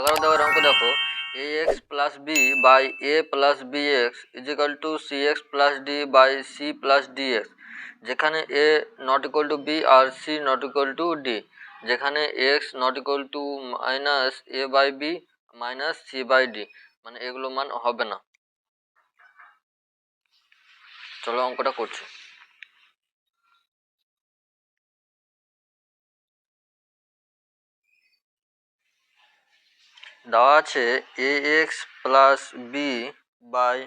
11 দাগের অঙ্ক দেখো, ax plus b by a plus bx is equal to cx plus d by c plus dx, যেখানে a not equal to b R c not equal to d, যেখানে x not equal to minus a by b minus c by d, মানে এগুলো মান হবে না। চলো অঙ্কটা করছি। দেওয়া আছে ax plus b by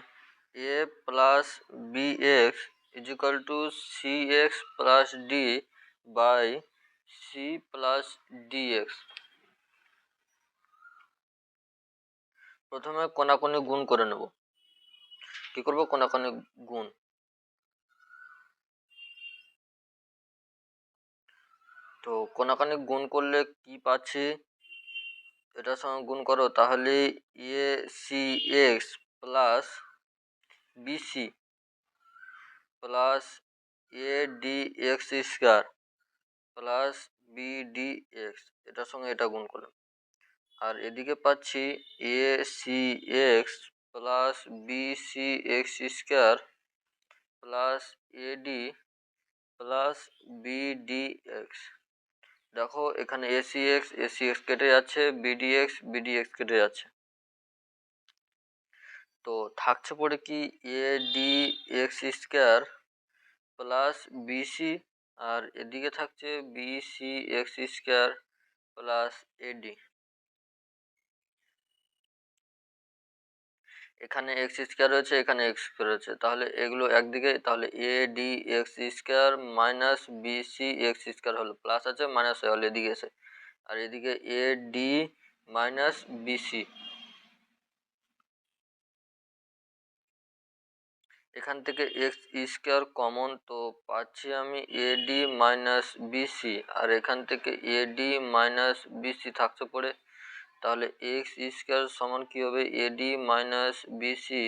a plus bx is equal to cx plus d by c plus dx। প্রথমে কোনাকুনি গুণ করে নেব। কি করব? কোনাকুনি গুণ। তো কোনাকুনি গুণ করলে কি পাচ্ছি, এটার সঙ্গে গুণ করো, তাহলে a c x plus b c plus a D x square plus b d x, এটার সঙ্গে এটা গুণ করলাম। আর এদিকে পাচ্ছি a c x plus b c x square plus a d plus b d x. দেখো এখানে এসি এক্স কেটে যাচ্ছে, বিডি এক্স কেটে যাচ্ছে, তো থাকছে পড়ে কি A D x square plus BC, আর এদিকে থাকছে BC x square plus AD. এখানে এক্স স্কোয়ার রয়েছে, এখানে এক্স স্কোয়ার রয়েছে, তাহলে এগুলো একদিকে, তাহলে a D x square minus b c x square হলো, প্লাস আছে মাইনাস হলো এদিকে এসে, আর এদিকে এ ডি মাইনাস বিসি। এখান থেকে এক্স স্কোয়ার কমন, তো পাচ্ছি আমি এডি মাইনাস বিসি, আর এখান থেকে এডি মাইনাস বিসি থাকছে পড়ে, তাহলে এক্স স্কোয়ার সমান কী হবে, a d minus b c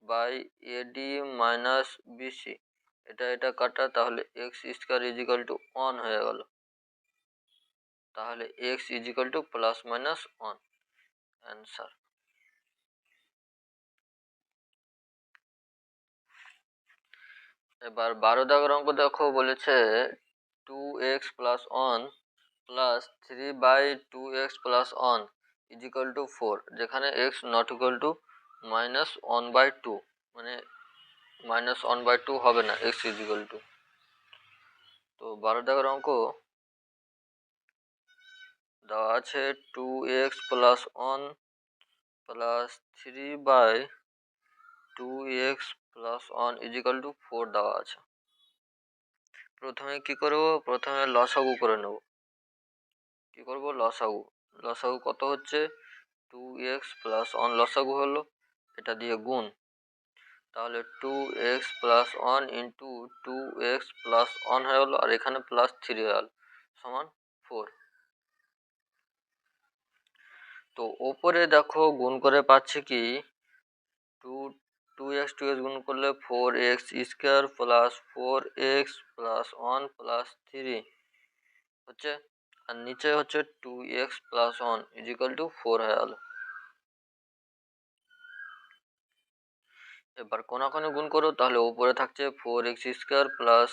by a d minus b c, এটা কাটা, তাহলে এক্স স্কোয়ার ইজিক্যাল টু 1 হয়ে গেল, তাহলে x is equal to plus minus 1, answer. এবার 12 দাগের অঙ্ক দেখো, বলেছে 2x plus 1 plus 3 by 2x plus 1 is equal to 4, যেখানে x not equal to minus 1 by 2, মানে minus 1 by 2 হবে না, x is equal to। তো 12 দাগের অঙ্ক দেওয়া আছে 2x plus 1 plus 3 by 2x plus 1 is equal to 4 দেওয়া আছে। প্রথমে কি করব, প্রথমে লসাগু করে নেব। কি করব? লসাগু। লসাগু কত হচ্ছে, 2x plus 1 লসাগু হলো, এটা দিয়ে গুণ, তাহলে 2x plus 1 into 2x plus 1 হয়ে গেলো, আর এখানে প্লাস 3 হয়ে গেল, সমান 4। তো ওপরে দেখো গুণ করে পাচ্ছি কি, 2x গুণ করলে 4x square plus 4x plus 1 plus 3 হচ্ছে, আর নিচে হচ্ছে 2x plus 1 is equal two 4 হয়ে গেল। এবার কোনাকুনি গুণ করো, তাহলে উপরে থাকছে 4x square plus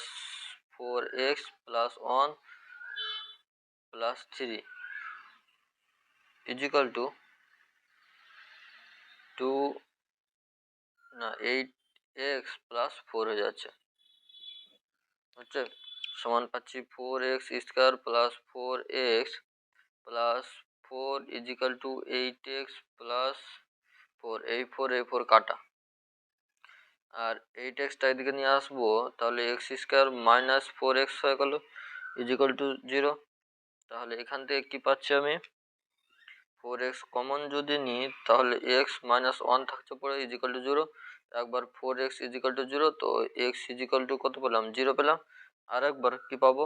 4x plus 1 plus 3 is equal two 8x plus 4 হয়ে যাচ্ছে, হচ্ছে সমান পাচ্ছি 4x square plus 4x plus 4 is equal two 8x plus 4, এই 4 কাটা, আর 8xটা এদিকে নিয়ে আসবো, তাহলে এক্স স্কোয়ার মাইনাস 4x হয়ে গেল ইজ ইকুয়াল টু 0। তাহলে এখান থেকে কি পাচ্ছি আমি, 4x কমন যদি নিই, তাহলে x মাইনাস 1 থাকছে পড়ে ইজ ইকুয়াল টু 0, একবার 4x ইজ ইকুয়াল টু 0, তো x ইজ ইকুয়াল টু কত পেলাম, 0 পেলাম, আর একবার কি পাবো,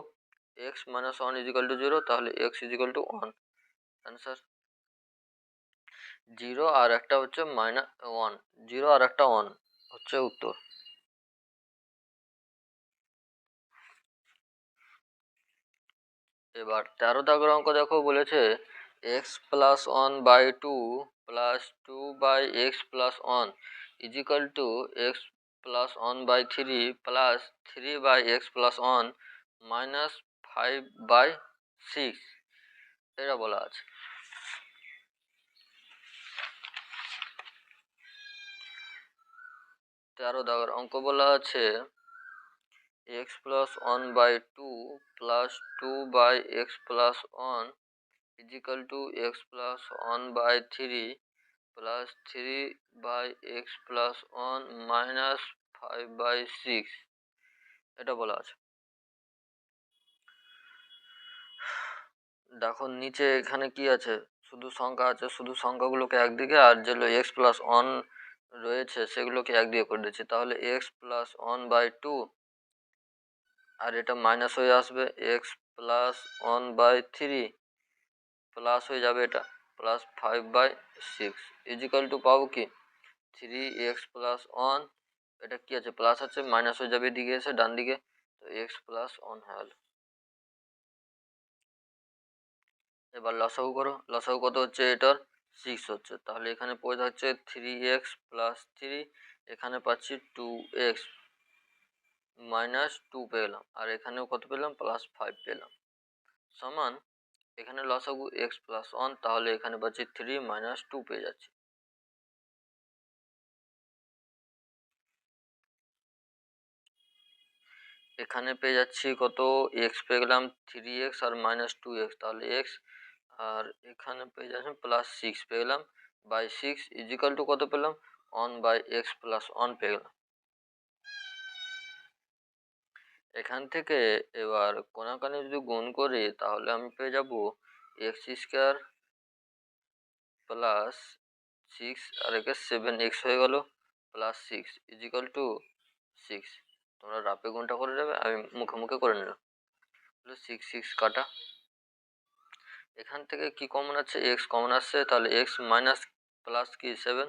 x minus 1 is equal to 0, তাহলে x is equal two 1, answer. 0 আর একটা হচ্ছে মাইনাস 1, 0 আর একটা 1 হচ্ছে উত্তর। এবার 13 দাগের অঙ্ক দেখো, বলেছে x plus one by two plus two by x plus one equal to x plus one by three plus three by x plus one minus five by six এটা বলা আছে। তেরো দাগের অঙ্ক বলা আছে x plus one by two plus two by x plus one equal to x plus one by three plus three by x plus one minus five by six এটা বলা আছে। দেখো নিচে এখানে কি আছে, শুধু সংখ্যা আছে, শুধু সংখ্যাগুলোকে একদিকে আর যেগুলো এক্স প্লাস ওয়ান রয়েছে সেগুলোকে একদিকে করে দিচ্ছি। তাহলে x plus one by two আর এটা মাইনাস হয়ে আসবে x plus one by three plus হয়ে যাবে এটা plus five by six is equal to পাবো কি থ্রি এক্স প্লাস ওয়ান, এটা কি আছে প্লাস আছে মাইনাস হয়ে যাবে এদিকে এসে ডান দিকে, তো এক্স প্লাস ওয়ান হয়ে গেল। এবার লসাগু করো, লসাগু কত হচ্ছে এটার সিক্স হচ্ছে, তাহলে এখানে পড়ে থাকছে থ্রি এক্স প্লাস থ্রি, এখানে পাচ্ছি টু এক্স মাইনাস টু পেলাম আর এখানেও কত পেলাম প্লাস ফাইভ পেলাম সমান এখানে লসাগু এক্স প্লাস ওয়ান, তাহলে এখানে পাচ্ছি থ্রি মাইনাস টু পেয়ে যাচ্ছি। এখানে পেয়ে যাচ্ছি কত এক্স পেয়ে গেলাম থ্রি এক্স আর মাইনাস টু এক্স, তাহলে এক্স আর এখানে পেয়ে যাচ্ছি প্লাস সিক্স পেয়ে গেলাম বাই সিক্স ইজিক্যাল টু কত পেলাম one by x plus one পেয়ে গেলাম। এখান থেকে এবার কোনাকানি যদি গুণ করি তাহলে আমি পেয়ে যাব এক্স স্কোয়ার প্লাস সিক্স আর একে সেভেন এক্স হয়ে গেল plus six is equal to six. তোমরা রাপে গুণটা করে নেবে, আমি মুখে মুখে করে নিলাম। সিক্স সিক্স কাটা, এখান থেকে কি কমন আছে এক্স কমন আসছে, তাহলে এক্স মাইনাস প্লাস কি সেভেন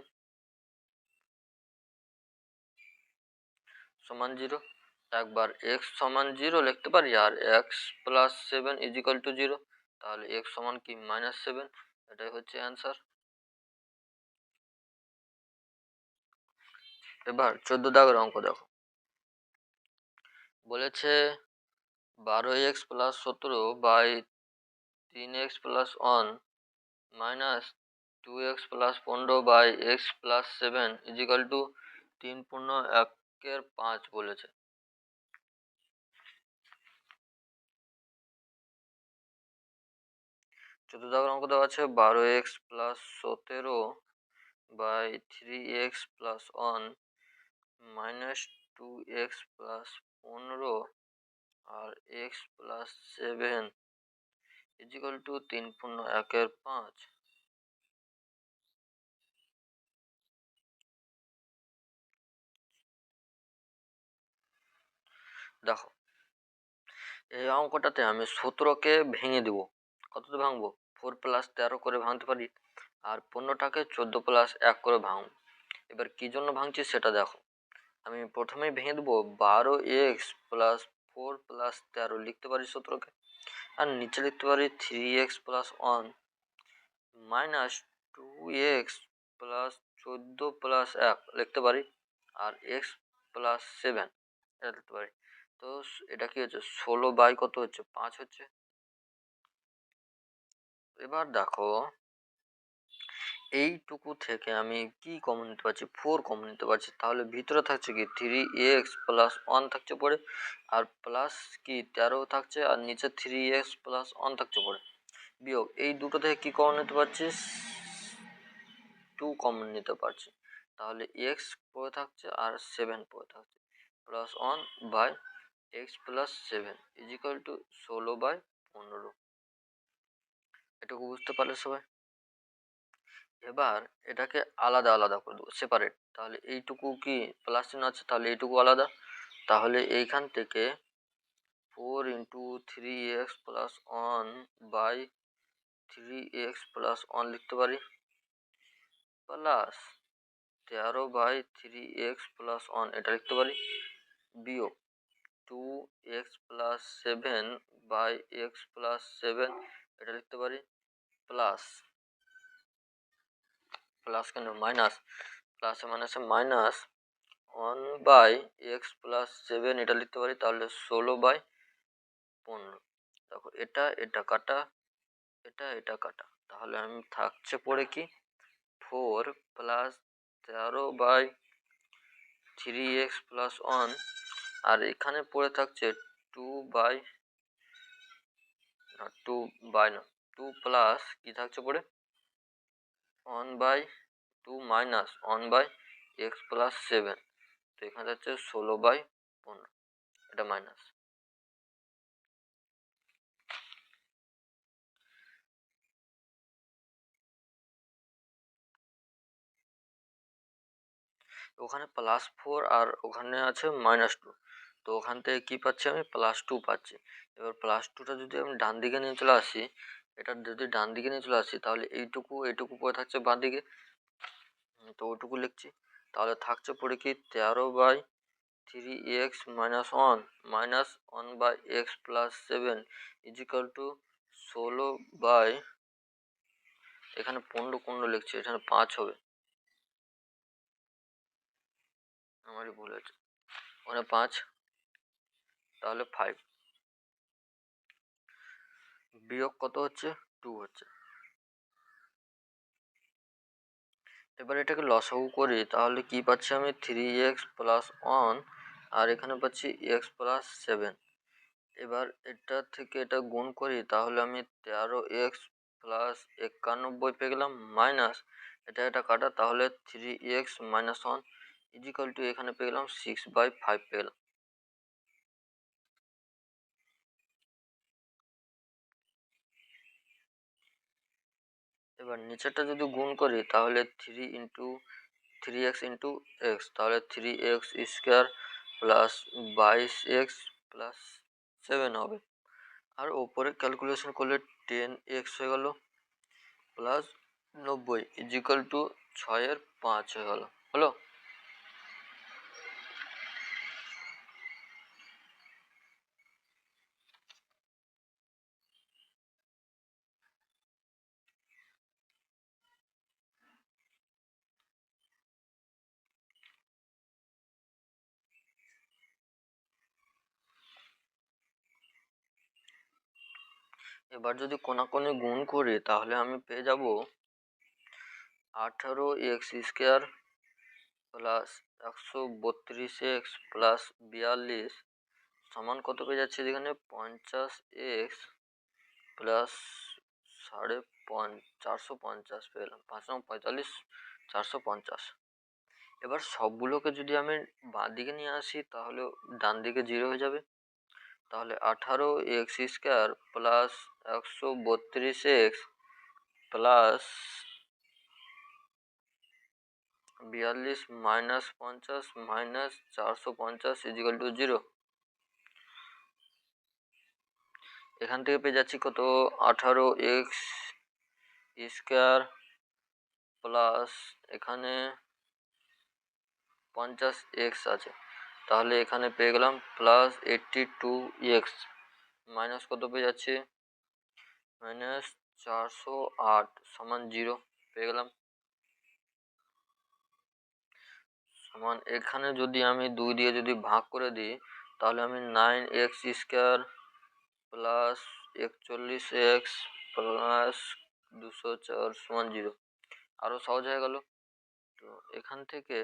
সমান জিরো। একবার এক্স সমান জিরো লিখতে পারি আর x plus seven is equal to zero, তাহলে এক্স সমান কি মাইনাস সেভেন, এটাই হচ্ছে অ্যান্সার। এবার 14 দাগের অঙ্ক দেখো, বলেছে 12x plus 17 by 3x plus one minus 2x plus 15 by x plus seven is equal to 3.1/5 বলেছে। 14 দাগের অঙ্ক দেওয়া আছে 12x plus 17 by 3x plus one minus 2x plus 15 আর x plus seven is equal to 3.1/5। দেখো এই অঙ্কটাতে আমি 17কে ভেঙে দিব, কততে ভাঙবো 4 প্লাস 13 করে ভাঙতে পারি আর 15টাকে 14 প্লাস 1 করে ভাঙবো। এবার কি জন্য ভাঙছি সেটা দেখো, আমি প্রথমেই ভেঙে দেবো 12x প্লাস 4 প্লাস 13 লিখতে পারি 17কে, আর নিচে লিখতে পারি 3x plus one minus 2x plus 14 plus 1 লিখতে পারি আর এক্স প্লাস সেভেন এটা লিখতে পারি। তো এটা কি হচ্ছে 16 বাই কত হচ্ছে 5 হচ্ছে। এবার দেখো এইটুকু থেকে আমি কি কমন নিতে পারছি 4 কমন নিতে পারছি, তাহলে ভিতরে থাকছে কি 3x প্লাস 1 থাকছে পড়ে আর প্লাস কি 13 থাকছে আর নিচে 3x প্লাস 1 থাকছে পড়ে বিয়োগ এই দুটো থেকে কি কমন নিতে পারছি 2 কমন নিতে পারছি, তাহলে x পড়ে থাকছে আর 7 পড়ে থাকছে plus 1 by x plus seven is equal to 16/15। এটুকু বুঝতে পারলে সবাই। এবার এটাকে আলাদা আলাদা করে দেবো সেপারেট, তাহলে এইটুকু কি প্লাস চিহ্ন আছে তাহলে এইটুকু আলাদা, তাহলে এইখান থেকে 4 into 3x plus 1 by 3x plus 1 লিখতে পারি প্লাস 13 বাই 3x প্লাস 1 এটা লিখতে পারি বিয়োগ 2x plus 7 by x plus 7 এটা লিখতে পারি প্লাস কেন মাইনাস, প্লাসে মাইনাসে মাইনাস 1/x প্লাস 7 এটা লিখতে পারি, তাহলে 16/15। দেখো এটা কাটা, এটা কাটা, তাহলে আমি থাকছে পড়ে কি 4 প্লাস 13/3x প্লাস 1, আর এখানে পড়ে থাকছে 2 প্লাস কি থাকছে পড়ে 1/2 মাইনাস 1/x প্লাস 7, তো এখানে হচ্ছে 16/15, এটা মাইনাস। ওখানে +4 আর ওখানে আছে -2, তো ওখান থেকে কি পাচ্ছি আমি +2 পাচ্ছি। এবার +2টা যদি আমি ডান দিকে নিয়ে চলে আসি, এটা যদি ডান দিকে নিয়ে চলে আসি, তাহলে এইটুকু পড়ে থাকছে বাঁ দিকে, তো ওইটুকু লিখছি। তাহলে থাকছে পড়ে কি 13/3x minus 1 minus 1/x plus 7 equal to 16 এখানে 15 লিখছি, এখানে 5 হবে, আমারই ভুল হয়েছে, ওখানে 5, তাহলে 5 বিয়োগ কত হচ্ছে 2 হচ্ছে। এবার এটাকে লসাগু করি, তাহলে কি পাচ্ছি আমি 3x প্লাস 1 আর এখানে পাচ্ছি x প্লাস 7। এবার এটা থেকে এটা গুণ করি, তাহলে আমি 13x প্লাস 91 পেয়ে গেলাম, মাইনাস এটা কাটা, তাহলে 3x মাইনাস 1 ইজিক্যাল টু এখানে পেয়ে গেলাম 6/5 পেয়ে গেলাম। এবার নিচেরটা যদি গুণ করি, তাহলে 3x ইন্টু x, তাহলে 3x square plus 22x plus 7 হবে, আর ওপরে ক্যালকুলেশন করলে 10x হয়ে গেল প্লাস 90 ইজিক্যাল টু 6/5 হয়ে গেল, হলো। এবার যদি কোনাকুনি গুণ করি, তাহলে আমি পেয়ে যাব 18x square plus 132x plus 42 সমান কত পেয়ে যাচ্ছে এখানে 50x প্লাস 450 পেয়ে গেলাম, 5×45 450। এবার সবগুলোকে যদি আমি বাঁ দিকে নিয়ে আসি, তাহলে ডান দিকে 0 হয়ে যাবে, তাহলে 18x square plus 132x plus 42 minus 50 minus 450 equal to 0। এখান থেকে পেয়ে যাচ্ছি কত 18x স্কোয়ার প্লাস এখানে 50x আছে, তাহলে এখানে পেয়ে গেলাম প্লাস 82x মাইনাস কত পেয়ে যাচ্ছে মাইনাস 408 সমান 0 পেয়ে গেলাম, সমান এখানে যদি আমি 2 দিয়ে যদি ভাগ করে দিই, তাহলে আমি 9x square plus 41x plus 204 সমান 0, আরও সহজ হয়ে গেল। তো এখান থেকে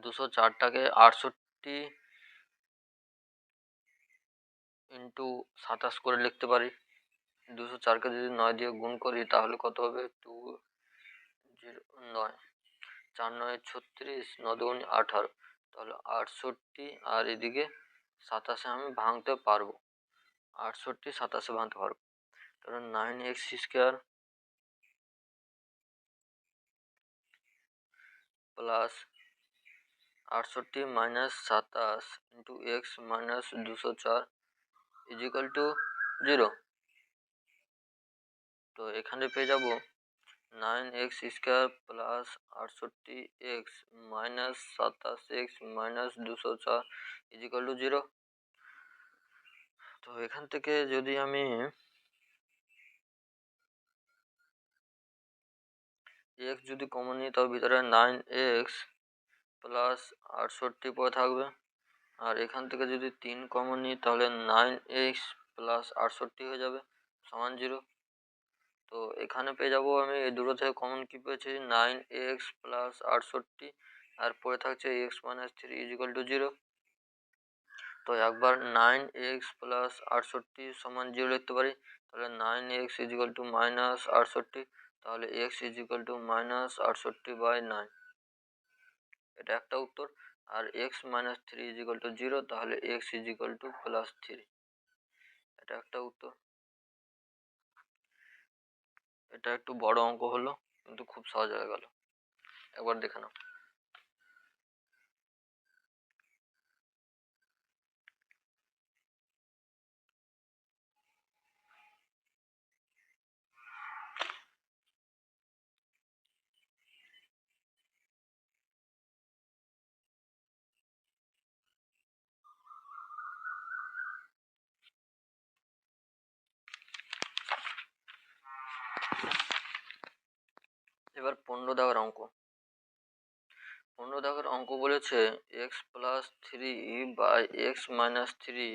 204টাকে 68 ইন্টু 27 করে লিখতে পারি। 204কে যদি 9 দিয়ে গুণ করি, তাহলে কত হবে 209, 4 9 36, 9 2 18, তাহলে 68, আর এদিকে 27 আমি ভাঙতে পারবো, 68 27 ভাঙতে পারবো, তাহলে 9x square plus 68 minus 27 into x minus 204 equal to 0। তো এখানে পেয়ে যাব 9x square plus 68x minus 27x minus 204 equal to 0। তো এখান থেকে যদি আমি এক্স যদি কমন নিই তবে ভিতরে 9x প্লাস 68 পরে থাকবে, আর এখান থেকে যদি 3 কমন নিই তাহলে 9x প্লাস 68 হয়ে যাবে সমান 0। তো এখানে পেয়ে যাবো আমি এই দুটো থেকে কমন কি পেয়েছি 9x প্লাস 68, আর পরে থাকছে x মাইনাস 3 ইজিক্যাল টু 0। তো একবার 9x প্লাস 68 সমান 0 লিখতে পারি, তাহলে 9x ইজিক্যাল টু মাইনাস 68, তাহলে x ইজিক্যাল টু মাইনাস 68/9, এটা একটা উত্তর। আর x মাইনাস 3 ইজিক্যাল টু 0, তাহলে x ইজিক্যাল টু প্লাস 3, এটা একটা উত্তর। এটা একটু বড় অঙ্ক হলো কিন্তু খুব সহজ হয়ে গেল, একবার দেখে নাও। এবার 15 দাগের অঙ্ক। 15 দাগের অঙ্ক বলেছে x plus 3 by x minus 3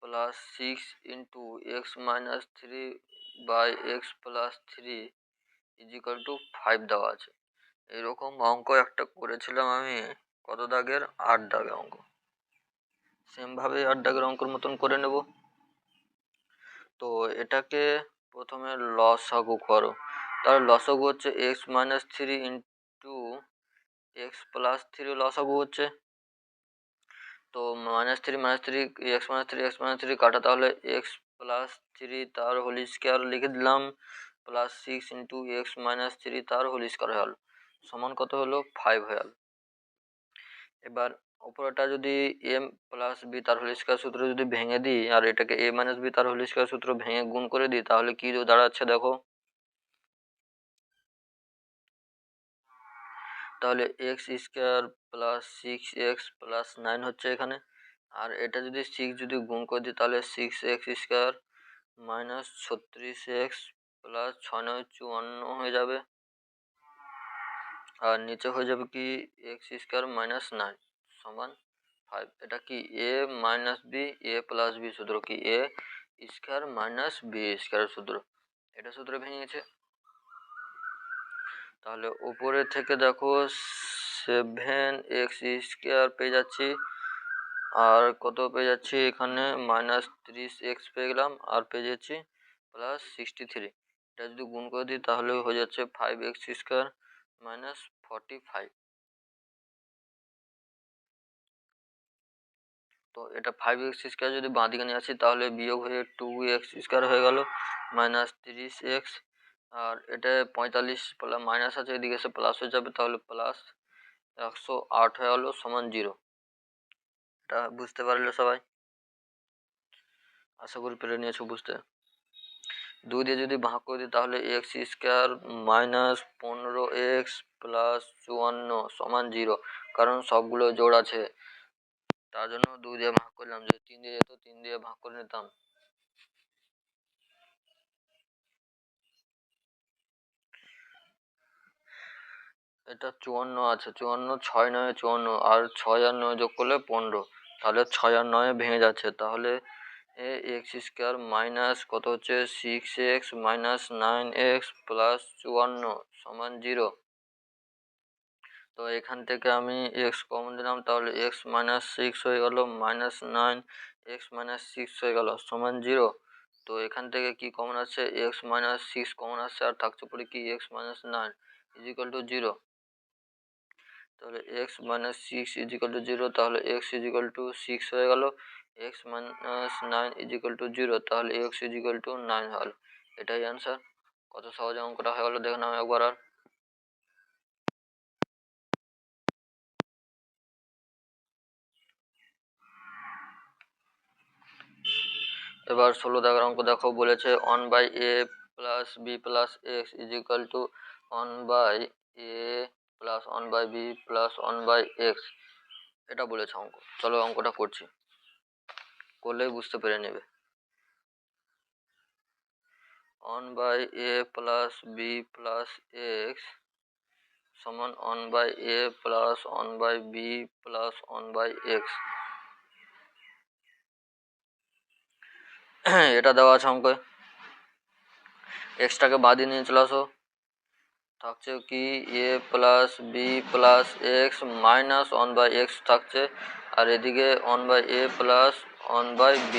plus 6 into x minus 3 by x plus 3 equal to 5 দেওয়া আছে। এরকম অঙ্ক একটা করেছিলাম আমি কত দাগের 8 দাগের অঙ্ক, সেমভাবে 8 দাগের অঙ্কের মতন করে নেব। তো এটাকে প্রথমে লসাগু করো, তাহলে লসাগু হচ্ছে x minus 3 into x plus 3 লসাগু হচ্ছে। তো -3 x মাইনাস 3 কাটা, তাহলে x প্লাস 3 তার হোল স্কোয়ার লিখে দিলাম, প্লাস 6 ইন্টু x মাইনাস 3 তার হোল স্কোয়ার হয়ে গেল, সমান কত হলো 5 হয়ে গেল। এবার উপরটা যদি a প্লাস b তার হোল স্কোয়ার সূত্র যদি ভেঙে দিই, আর এটাকে a মাইনাস b তার হোল স্কোয়ার সূত্র ভেঙে গুণ করে দিই, তাহলে কি দাঁড়াচ্ছে দেখো, তাহলে x square plus 6x plus 9 হচ্ছে এখানে। আর এটা যদি 6 যদি গুণ করে দিই তাহলে 6x square minus 36x plus 6×9 = 54 হয়ে যাবে। আর নিচে হয়ে যাবে কি x স্কোয়ার মাইনাস 9 সমান 5। এটা কি a minus b, a plus b সূত্র কি a square minus b square সূত্র, এটা সূত্র ভেঙে গেছে। তাহলে উপরে থেকে দেখো 7x স্কোয়ার পেয়ে যাচ্ছি, আর কত পেয়ে যাচ্ছি এখানে -30x পেয়ে গেলাম, আর পেয়ে যাচ্ছি প্লাস 63। এটা যদি গুণ করে দিই তাহলে হয়ে যাচ্ছে 5x স্কোয়ার মাইনাস 45। তো এটা 5x স্কোয়ার যদি বাঁ দিকে নিয়ে আসি তাহলে বিয়োগ হয়ে 2x স্কোয়ার হয়ে গেল মাইনাস 30x, আর এটা 45 মাইনাস আছে এদিকে এসে প্লাস হয়ে যাবে, তাহলে প্লাস 108 হয়ে গেল সমান 0। এটা বুঝতে পারলে সবাই? আশা করি পেরে নিয়েছো বুঝতে। 2 দিয়ে যদি ভাগ করে দিই তাহলে x square minus 15x plus 54 সমান 0, কারণ সবগুলো জোড় আছে তার জন্য 2 দিয়ে ভাগ করলাম। যদি 3 দিয়ে যেত 3 দিয়ে ভাগ করে নিতাম। এটা 54 আছে, 54 6 9 54, আর 6 আর 9 যোগ করলে 15, তাহলে 6 আর 9 ভেঙে যাচ্ছে, তাহলে x স্কোয়ার মাইনাস কত হচ্ছে 6x মাইনাস 9x প্লাস 54 সমান 0। তো এখান থেকে আমি x কমন দিলাম, তাহলে x মাইনাস 6 হয়ে গেল মাইনাস 9, x মাইনাস 6 হয়ে গেল সমান 0। তো এখান থেকে কি কমন আসছে x মাইনাস 6 কমন আসছে, আর থাকছে পরে কি x মাইনাস 9 ইজিক্যাল টু 0। তাহলে x মাইনাস 6 ইজিক্যাল টু 0, তাহলে x ইজিক্যাল টু 6 হয়ে গেল, x মাইনাস 9 ইজিক্যাল টু 0, তাহলে x ইজিক্যাল টু 9 হল। এটাই অ্যান্সার। কত সহজে অঙ্কটা হয়ে গেল দেখে নাও একবার। আর এবার 16 দাগের অঙ্ক দেখো, বলেছে 1/a plus b plus x equal to 1/a plus 1/b plus 1/x, এটা বলেছে অঙ্ক। চলো অঙ্কটা করছি, করলেই বুঝতে পেরে নেবে। 1/a plus b plus x সমান 1/a plus 1/b plus 1/x। এটা দেওয়া আছে অঙ্কে। এক্সটাকে বাদিয়ে নিয়ে চলে আসো, থাকছে কি a plus b plus x minus 1/x থাকছে, আর এদিকে 1/a প্লাস 1/b।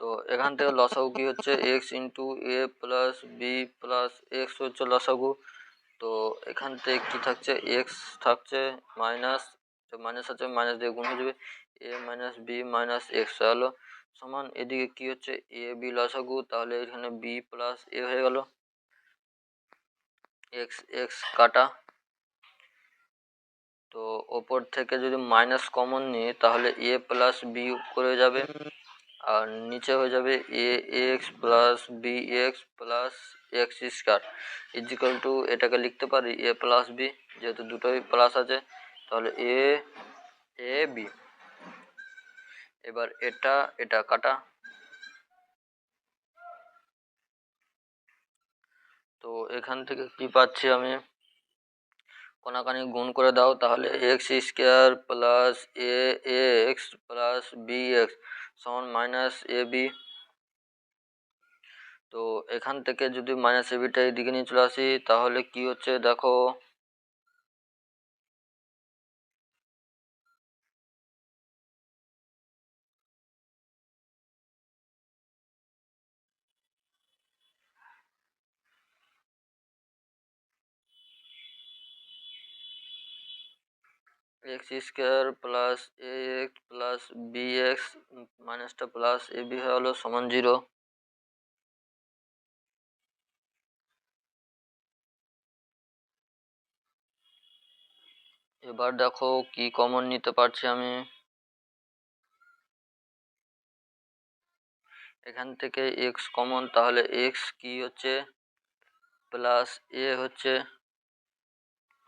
তো এখান থেকে লসাগু কি হচ্ছে এক্স ইন্টু এ প্লাস বি প্লাস এক্স হচ্ছে লসাগু। তো এখান থেকে কি থাকছে এক্স থাকছে মাইনাস, মাইনাস আছে মাইনাস দিয়ে গুণ হয়ে যাবে, এ মাইনাস বি মাইনাস এক্স হলো সমান এদিকে কি হচ্ছে এ বি লসাগু, তাহলে এখানে বি প্লাস এ হয়ে গেল, এক্স এক্স কাটা। তো ওপর থেকে যদি মাইনাস কমন নিই তাহলে এ প্লাস বি করে যাবে, আর নিচে হয়ে যাবে A x plus B x plus x square is equal to, এটাকে লিখতে পারি এ প্লাস বি, যেহেতু দুটোই প্লাস আছে তাহলে এ এ বি। এবার এটা এটা কাটা, তো এখান থেকে কি পাচ্ছি আমি, কোনাকানি গুণ করে দাও, তাহলে এক্স স্কয়ার প্লাস এ এক্স প্লাস বি এক্স সমান মাইনাস এ বি। তো এখান থেকে যদি মাইনাস এ বিটা এদিকে নিয়ে চলে আসি তাহলে কি হচ্ছে দেখো, এক্স স্কয়ার প্লাস এ এক্স প্লাস বি এক্স মাইনাসটা প্লাস এ বি হলো সমান 0। এবার দেখো কি কমন নিতে পারছি আমি, এখান থেকে এক্স কমন, তাহলে এক্স কি হচ্ছে প্লাস এ হচ্ছে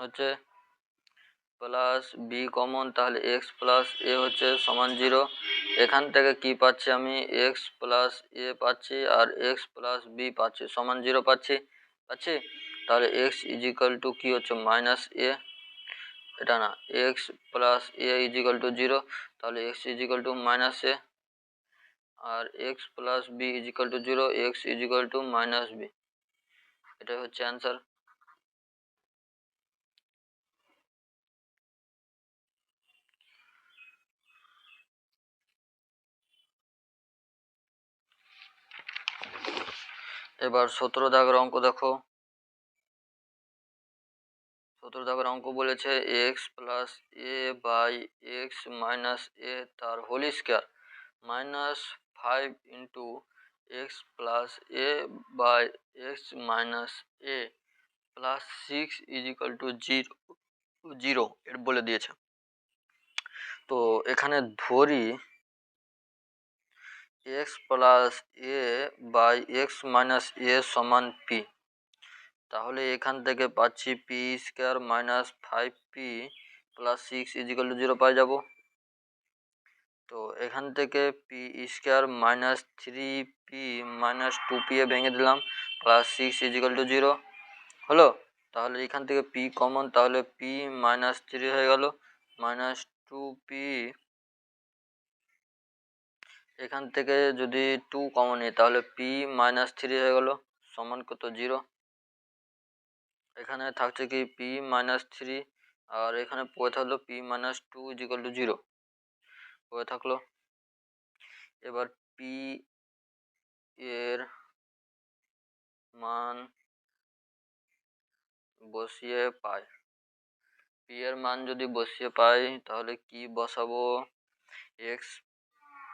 হচ্ছে প্লাস বি কমন, তাহলে এক্স প্লাস এ হচ্ছে সমান 0। এখান থেকে কি পাচ্ছি আমি এক্স প্লাস এ পাচ্ছি আর এক্স প্লাস বি পাচ্ছি সমান 0 পাচ্ছি পাচ্ছি তাহলে এক্স ইজিক্যাল টু কি হচ্ছে মাইনাস এ, এটা না x plus A is equal to 0, তাহলে এক্স ইজিক্যাল টু মাইনাস এ, আর x plus B is equal to 0, x is equal to minus B, এটাই হচ্ছে অ্যান্সার। এবার 17 দাগের অঙ্ক দেখো, 17 দাগের অঙ্ক বলেছে x plus A by x minus A তার whole square minus 5 into x plus A by x minus A plus 6 is equal to 0 এর বলে দিয়েছে। তো এখানে ধরি x plus A by x minus এ সমান পি, তাহলে এখান থেকে পাচ্ছি P square minus 5p plus 6 is equal to 0 পাই যাব। তো এখান থেকে P square minus 3p minus 2p এ ভেঙে দিলাম, প্লাস 6 ইজিক্যাল টু 0 হলো। তাহলে এখান থেকে পি কমন, তাহলে পি মাইনাস 3 হয়ে গেল মাইনাস 2p, এখান থেকে যদি 2 কমন নিই তাহলে পি মাইনাস 3 হয়ে গেল সমান কত 0। এখানে থাকছে কি পি মাইনাস 3, আর এখানে পড়ে থাকলো পি মাইনাস 2 ইজিক্যাল টু 0 পড়ে থাকলো। এবার পি এর মান বসিয়ে পাই, পি এর মান যদি বসিয়ে পাই তাহলে কি বসাবো, x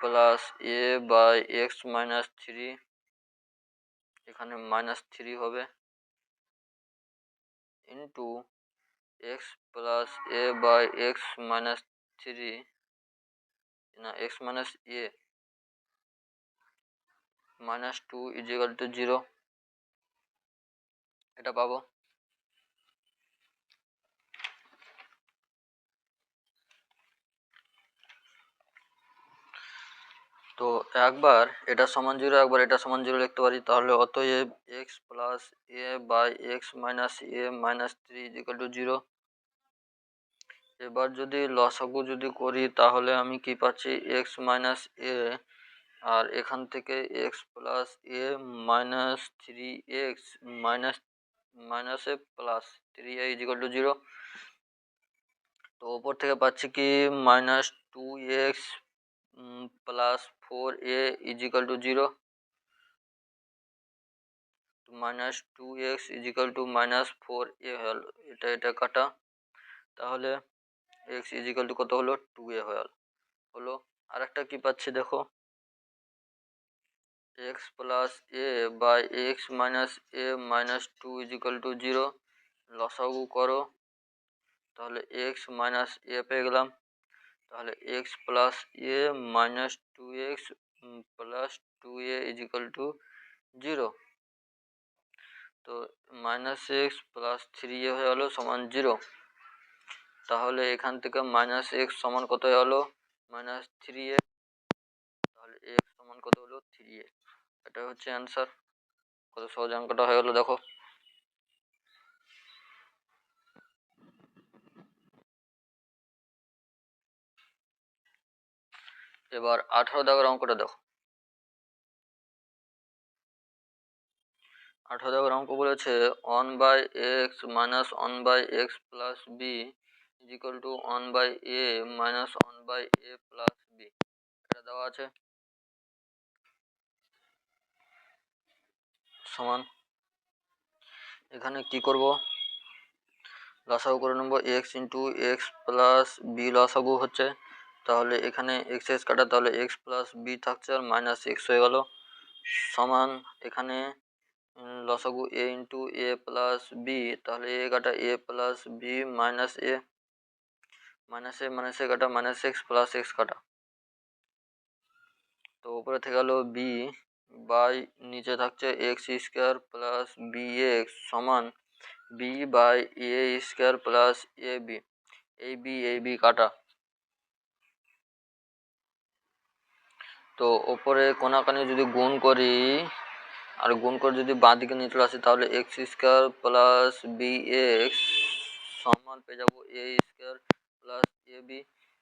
plus A by x minus 3, এখানে মাইনাস 3 হবে into x plus A by x minus 3 না x minus a minus 2 equal to 0, এটা পাবো। তো একবার এটা সমান 0, একবার এটা সমান 0 লিখতে পারি। তাহলে অতএব x plus A by x minus a minus 3 equal to 0। এবার যদি লসাগু যদি করি তাহলে আমি কি পাচ্ছি, এক্স মাইনাস এ, আর এখান থেকে x plus A minus 3x minus A plus 3a equal to 0। তো ওপর থেকে পাচ্ছি কি minus 2x plus 4a equal to 0। Minus 2x equal to minus 4a হলো, এটা কাটা। তাহলে x ইজিক্যাল টু কত হলো, 2a হলো। আর একটা কি পাচ্ছি দেখো, x plus a by x minus a minus 2 equal to 0। লসাগু করো, তাহলে x মাইনাস এ পেয়ে গেলাম। তাহলে x plus A minus 2x plus 2a is equal to 0। তো মাইনাস এক্স প্লাস 3a হয়ে গেলো সমান 0। তাহলে এখান থেকে মাইনাস এক্স সমান কত হয়ে গেলো, মাইনাস 3a। তাহলে এক্স সমান কত হলো, 3a। এটা হচ্ছে অ্যান্সার। কত সহজ অঙ্কটা হয়ে গেলো দেখো। এবার 18 দাগের অঙ্কটা দেখো। 18 দাগের অঙ্ক বলেছে 1 by x minus 1 by x plus B is equal to 1 by a minus 1 by a plus b. এটা দেওয়া আছে সমান। এখানে কি করব, লসাগু করে নেব। X into x plus b লসাগু হচ্ছে, তাহলে এখানে এক্স এক্স কাটা, তাহলে এক্স প্লাস বি থাকছে আর মাইনাস এক্স হয়ে গেল সমান। এখানে লসাগু এ ইন্টু এ প্লাস বি, তাহলে এ কাটা এ plus b minus a minus এ কাটা মাইনাস এক্স প্লাস এক্স কাটা। তো উপরে থেকে গেল বি বাই নিচে থাকছে x square plus B x সমান B by A square plus A B. এই বি কাটা। তো ওপরে কোনাকানি যদি গুণ করি, আর গুণ করে যদি বাঁ দিকে নিয়ে চলে আসি, তাহলে x square plus B x সমান পেয়ে যাবো a square plus A b.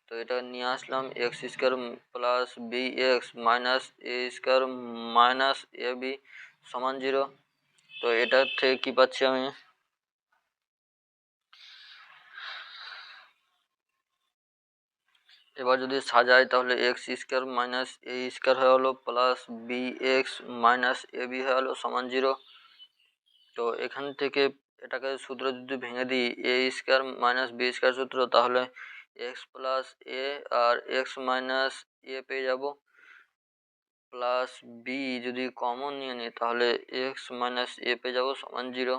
তো এটা নিয়ে আসলাম x square plus B x minus a square minus a b সমান 0। তো এটার থেকে কি পাচ্ছি আমি, এবার যদি সাজাই তাহলে x square minus a square হয়ে গেলো plus B x minus a B হয়ে গেলো সমান 0। তো এখান থেকে এটাকে সূত্র যদি ভেঙে দিই, এ স্কোয়ার মাইনাস বি স্কোয়ার সূত্র, তাহলে এক্স প্লাস এ আর এক্স মাইনাস এ পেয়ে যাব, প্লাস বি যদি কমন নিয়ে নিই তাহলে এক্স মাইনাস এ পেয়ে যাবো সমান 0।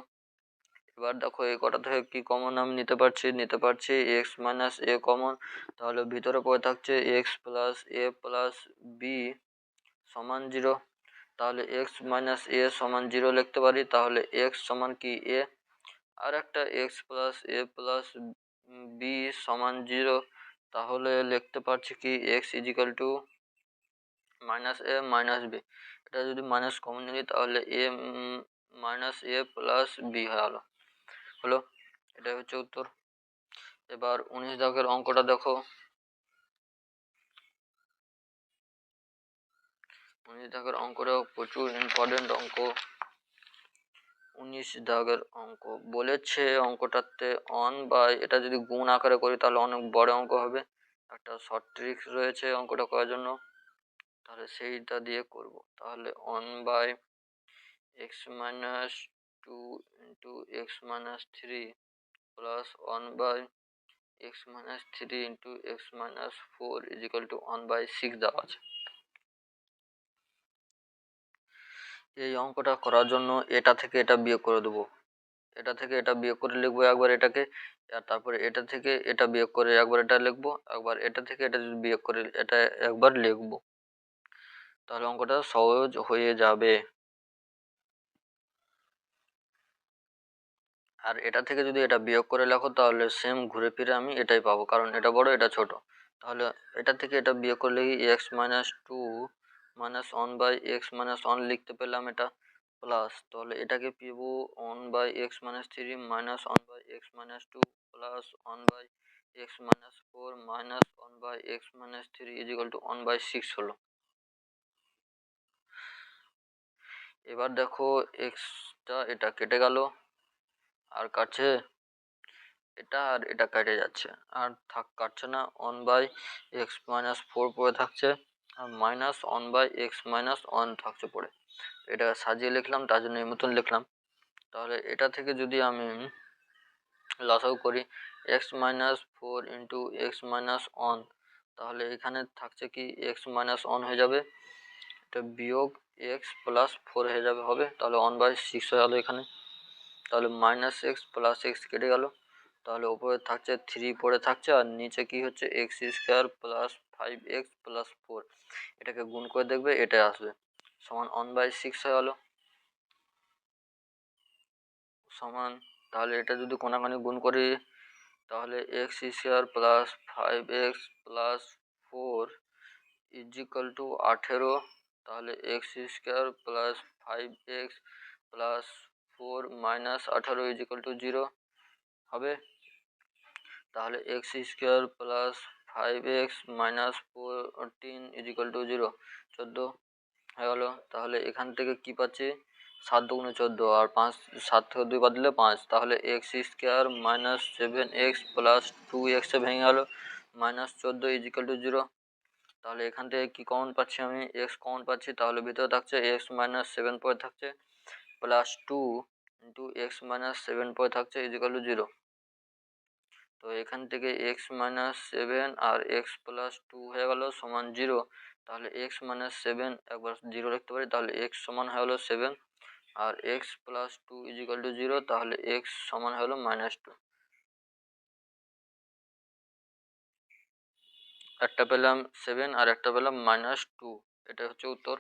এবার দেখো এই কটা থেকে কি কমন আমি নিতে পারছি এক্স মাইনাস এ কমন, তাহলে ভিতরে পড়ে থাকছে এক্স প্লাস এ প্লাস বি সমান 0। তাহলে এক্স মাইনাস এ সমান 0 লিখতে পারি। তাহলে এক্স সমান কি এ, আর একটা এক্স প্লাস এ প্লাস বি সমান 0। তাহলে লিখতে পারছি কি x is equal to minus a minus B. এটা যদি মাইনাস কমন নিই তাহলে a minus A plus B হলো। এটাই হচ্ছে উত্তর। এবার 19 দাগের অঙ্কটা দেখো। 19 দাগের অঙ্কটাও প্রচুর ইম্পর্টেন্ট অঙ্ক। 19 দাগের অঙ্ক বলেছে, অঙ্কটাতে অন বাই, এটা যদি গুণ আকারে করি তাহলে অনেক বড় অঙ্ক হবে। একটা শর্ট ট্রিক্স রয়েছে অঙ্কটা করার জন্য, তাহলে সেইটা দিয়ে করব। তাহলে one by x minus 2 into x minus 3 plus 1 by x minus 3 into x minus 4 equal to 1 by 6 দেওয়া আছে। এই অঙ্কটা করার জন্য এটা থেকে এটা বিয়োগ করে দেবো, এটা থেকে এটা বিয়োগ করে লিখবো একবার এটাকে, আর তারপরে এটা থেকে এটা বিয়োগ করে একবার এটা লিখবো, একবার এটা থেকে এটা যদি বিয়োগ করে এটা একবার লিখবো, তাহলে অঙ্কটা সহজ হয়ে যাবে। আর এটা থেকে যদি এটা বিয়োগ করে লেখো তাহলে সেম ঘুরে ফিরে আমি এটাই পাবো, কারণ এটা বড় এটা ছোট। তাহলে এটা থেকে এটা বিয়োগ করলে x minus 2 minus one by x minus one লিখতে পেলাম, এটা প্লাস, তাহলে এটাকে পেবো one by x minus three minus one by x minus two plus one by x minus four minus one by x minus three is equal to one by six হলো। এবার দেখো extra এটা কেটে গেল, আর কাটছে এটা, আর এটা কেটে যাচ্ছে, আর কাটছে না, one by x minus four পড়ে থাকছে, আর minus one by x minus one থাকছে পড়ে। এটা সাজিয়ে লিখলাম, তার জন্য এই মতন লিখলাম। তাহলে এটা থেকে যদি আমি লসাগু করি x minus four into x minus one, তাহলে এখানে থাকছে কি এক্স মাইনাস ওয়ান হয়ে যাবে, এটা বিয়োগ এক্স প্লাস ফোর হয়ে যাবে হবে, তাহলে ওয়ান বাই সিক্স হয়ে গেলো এখানে। তাহলে মাইনাস এক্স প্লাস এক্স কেটে গেল, তাহলে ওপরে থাকছে থ্রি পড়ে থাকছে, আর নিচে কি হচ্ছে x square plus five x plus four, এটাকে গুণ করে দেখবে এটাই আসবে, সমান ওয়ান বাই সিক্স হয়ে গেল সমান। তাহলে এটা যদি কোনাকানি গুণ করি, তাহলে x square plus five x plus four equal to 18, তাহলে x square plus five x plus four minus 18 equal to zero হবে। তাহলে x square plus five x minus fourteen equal to zero, 14 হয়ে গেলো। তাহলে এখান থেকে কি পাচ্ছি, 7 দুগুণে 14, আর 5, 7 থেকে 2 বাদ দিলে 5, তাহলে x square minus seven x plus two এক্সে ভেঙে গেল মাইনাস 14 ইজিক্যাল টু জিরো। তাহলে এখান থেকে কি কমন পাচ্ছি, আমি এক্স কমন পাচ্ছি, তাহলে ভিতরে থাকছে এক্স মাইনাস সেভেন পরে থাকছে plus two into x minus seven পরে থাকছে ইজিক্যাল টু জিরো। তো এখান থেকে এক্স মাইনাস সেভেন আর এক্স প্লাস টু হয়ে গেল সমান জিরো, তাহলে এক্স মাইনাস সেভেন একবার জিরো লিখতে পারি, তাহলে এক্স সমান হয়ে গেলো সেভেন, আর x plus two is equal to zero, তাহলে এক্স সমান হলো মাইনাস টু। একটা পেলাম সেভেন আর একটা পেলাম মাইনাস টু, এটা হচ্ছে উত্তর।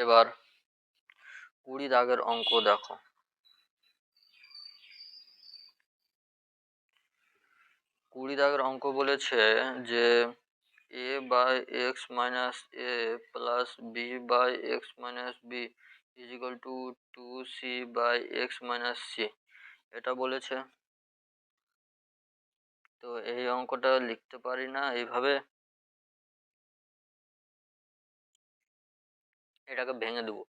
এবার 20 দাগের অঙ্ক দেখো। 20 দাগের অঙ্ক বলেছে যে a by x minus A plus b by x minus b is equal to two c by x minus c, এটা বলেছে। তো এই অঙ্কটা লিখতে পারি না এইভাবে, এটাকে ভেঙে দেবো,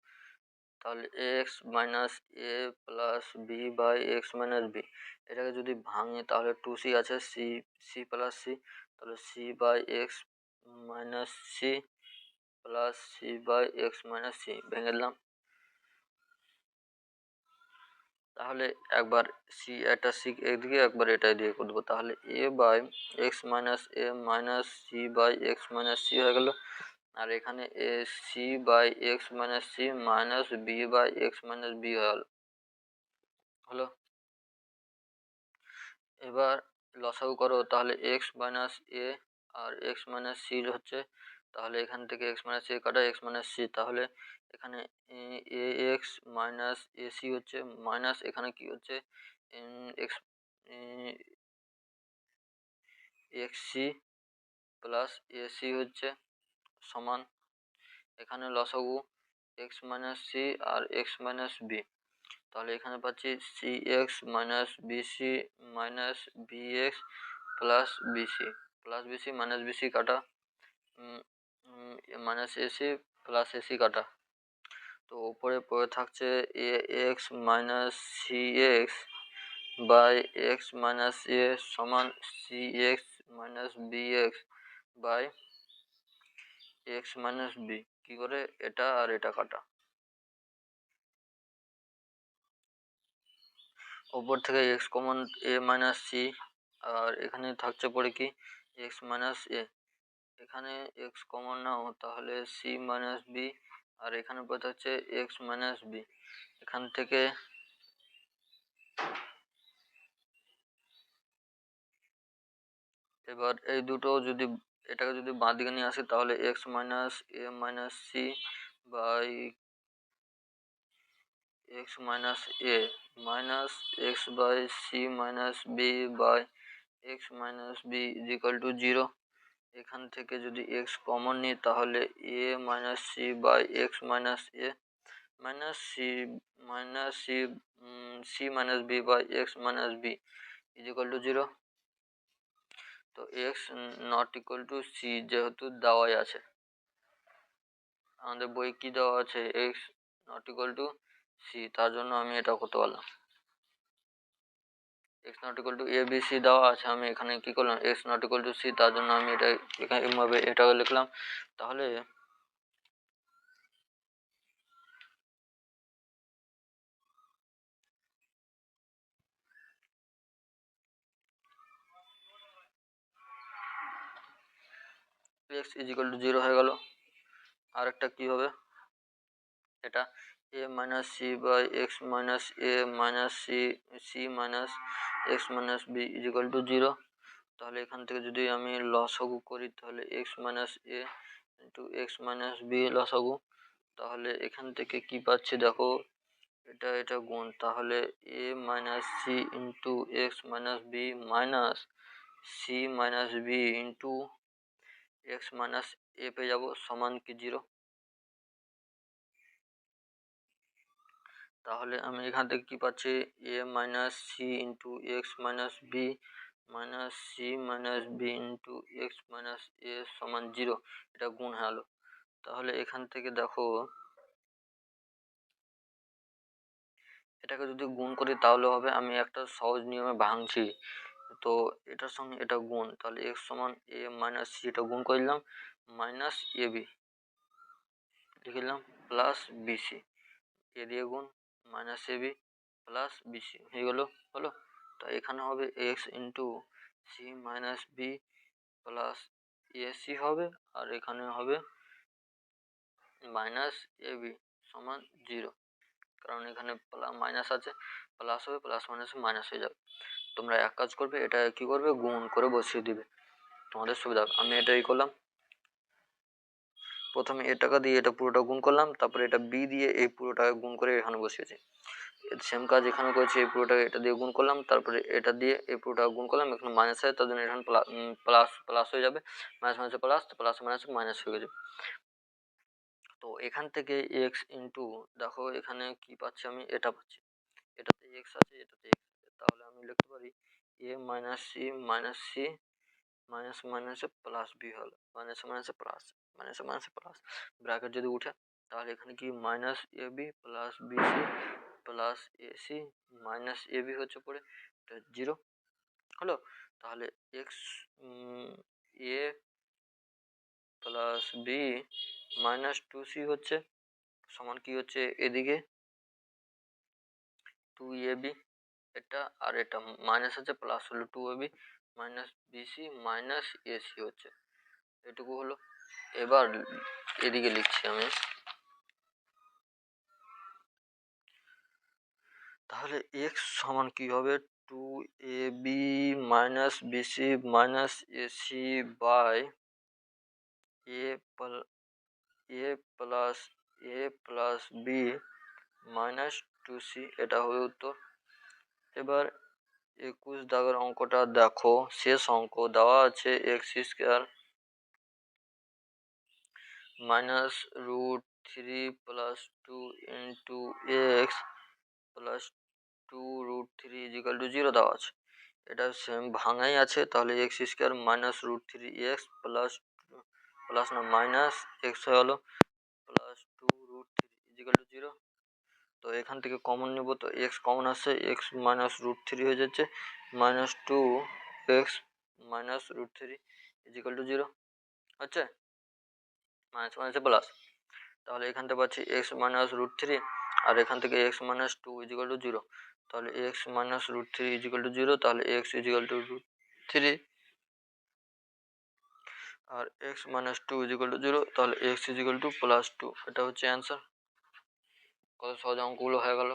তাহলে x minus A plus b by x minus b, এটাকে যদি ভাঙে তাহলে টু সি আছে, সি সি প্লাস সি, তাহলে c by x minus c plus c by x minus c ভেঙে দিলাম। তাহলে একবার সি একটা সি একদিকে, একবার এটা দিয়ে করে দেবো, তাহলে a by x minus a minus c by x minus c হয়ে গেল, আর এখানে a c by x minus c minus b by x minus b হয়ে গেল হলো। এবার লসাগু করো, তাহলে এক্স মাইনাস এ আর এক্স মাইনাস সি হচ্ছে, তাহলে এখান থেকে এক্স মাইনাস এ কাটা এক্স মাইনাস সি, তাহলে এখানে a x minus a c হচ্ছে, মাইনাস এখানে কি হচ্ছে x x c plus a c হচ্ছে সমান, এখানে লসাগু এক্স মাইনাস সি আর এক্স মাইনাস বি, তাহলে এখানে পাচ্ছি c x minus BC minus b x plus b c, plus b c minus b c কাটা মাইনাস এসি প্লাস এসি কাটা, তো উপরে পড়ে থাকছে a x minus c x by x minus এ সমান c x minus b x by x minus b, কি করে এটা আর এটা কাটা, ওপর থেকে x common a minus c, আর এখানে থাকছে পড়ে কি এক্স মাইনাস এ, এখানে এক্স কমন নাও তাহলে সি মাইনাস বি, আর এখানে পড়ে থাকছে এক্স মাইনাস বি, এখান থেকে এবার এই দুটো যদি এটাকে যদি বাঁ দিকে নিয়ে আসি, তাহলে x minus a minus c by x minus a minus x by c minus b by x minus b is equal to zero, এখান থেকে যদি এক্স কমন নিই তাহলে a minus c by x minus a minus c c minus b by x minus b is equal to 0। তো x not equal to c যেহেতু দেওয়াই আছে, আমাদের বই কি দেওয়া আছে, x not equal to c, তার জন্য আমি এটা করতে পারলাম। X not equal to a b c দেওয়া আছে, আমি এখানে কি করলাম, x not equal to c, তার জন্য আমি এটা এখানে এভাবে এটাকে লিখলাম। তাহলে এক্স ইজ ইকুয়াল টু 0 হয়ে গেল। আর একটা কি হবে, এটা a minus c by x minus a minus c minus x minus b is equal to 0। তাহলে এখান থেকে যদি আমি লসাগু করি তাহলে x minus a into x minus b লসাগু, তাহলে এখান থেকে কি পাচ্ছি দেখো, এটা গুণ, তাহলে a minus c into x minus b minus c minus b into x minus a পেয়ে যাবো সমান কি 0। তাহলে আমি এখান থেকে কি পাচ্ছি, a minus c into x minus b minus c minus b into x minus এ সমান 0, এটা গুণ হয়ে গেলো। তাহলে এখান থেকে দেখো এটাকে যদি গুণ করি তাহলে হবে, আমি একটা সহজ নিয়মে ভাঙছি, তো এটার সঙ্গে এটা গুণ, তাহলে এক্স সমান এ মাইনাস সি, এটা গুণ করে দিলাম, মাইনাস এ বি লিখলাম প্লাস বিসি, এ দিয়ে গুণ minus a b plus bc হয়ে গেলো, হলো। তো এখানে হবে x into c minus b plus ac হবে, আর এখানে হবে মাইনাস এ বি সমান 0, কারণ এখানে মাইনাস আছে, প্লাস হবে, প্লাস মাইনাস মাইনাস হয়ে যাবে। তোমরা এক কাজ করবে, এটা কি করবে, গুণ করে বসিয়ে দিবে, তোমাদের সুবিধা হবে। আমি এটাই করলাম, প্রথমে এ টাকা দিয়ে এটা পুরোটা গুণ করলাম, তারপরে এটা বি দিয়ে এই পুরোটাকে গুণ করে এখানে বসিয়েছি। সেম কাজ এখানে করেছি, এই পুরোটাকে এটা দিয়ে গুণ করলাম, তারপরে এটা দিয়ে এই পুরোটা গুণ করলাম, এখানে মাইনাস আছে তার জন্য এখানে প্লাস প্লাস হয়ে যাবে, মাইনাস মাইনাসে প্লাস, প্লাস মাইনাস মাইনাস হয়ে যাবে। তো এখান থেকে এক্স ইন্টু, দেখো এখানে কি পাচ্ছি আমি, এটা পাচ্ছি, এটাতে এক্স আছে এটাতে এক্স আছে, তাহলে আমি লিখতে পারি এ মাইনাস সি মাইনাস মাইনাসে প্লাস বি হলো, মাইনাসে মাইনাসে প্লাস, মাইনাসে মাইনাসে প্লাস, ব্র্যাকেট যদি উঠে তাহলে এখানে কি minus a b plus b c plus a c minus a b হচ্ছে পড়ে 0 হলো। তাহলে x a plus b minus 2c হচ্ছে সমান কি হচ্ছে, এদিকে 2ab, এটা আর এটা মাইনাস আছে প্লাস হলো 2ab minus BC minus AC হচ্ছে, এটুকু হলো। এবার এদিকে লিখছি আমি, তাহলে এক্স সমান কি হবে, 2ab minus BC minus ac by a plus b minus 2c, এটা হবে উত্তর। এবার 21 দাগের অঙ্কটা দেখো, শেষ অঙ্ক দেওয়া আছে x square minus root 3 plus 2 into x plus 2 root 3 equal to 0 দেওয়া আছে, এটা সেম ভাঙাই আছে, তাহলে x square minus root 3 x plus না মাইনাস এক্স হয়ে গেলো প্লাস 2 রুট 3 ইজিক্যাল টু 0। তো এখান থেকে কমন নেব, তো এক্স কমন আসছে, এক্স মাইনাস রুট 3 হয়ে যাচ্ছে minus 2 x minus root 3 equal to 0 হচ্ছে, মাইনাস মাইনাসে প্লাস, তাহলে এখান থেকে পাচ্ছি এক্স মাইনাস রুট 3, আর এখান থেকে এক্স মাইনাস 2 ইজিক্যাল টু 0, তাহলে x minus root 3 equal to 0, তাহলে এক্স ইজিক্যাল টু রুট 3 আর এক্স মাইনাস 2 ইজিক্যাল টু 0, তাহলে এক্স ইজিক্যাল টু প্লাস 2, এটা হচ্ছে অ্যান্সার। কত সহজ অঙ্কগুলো হয়ে গেল।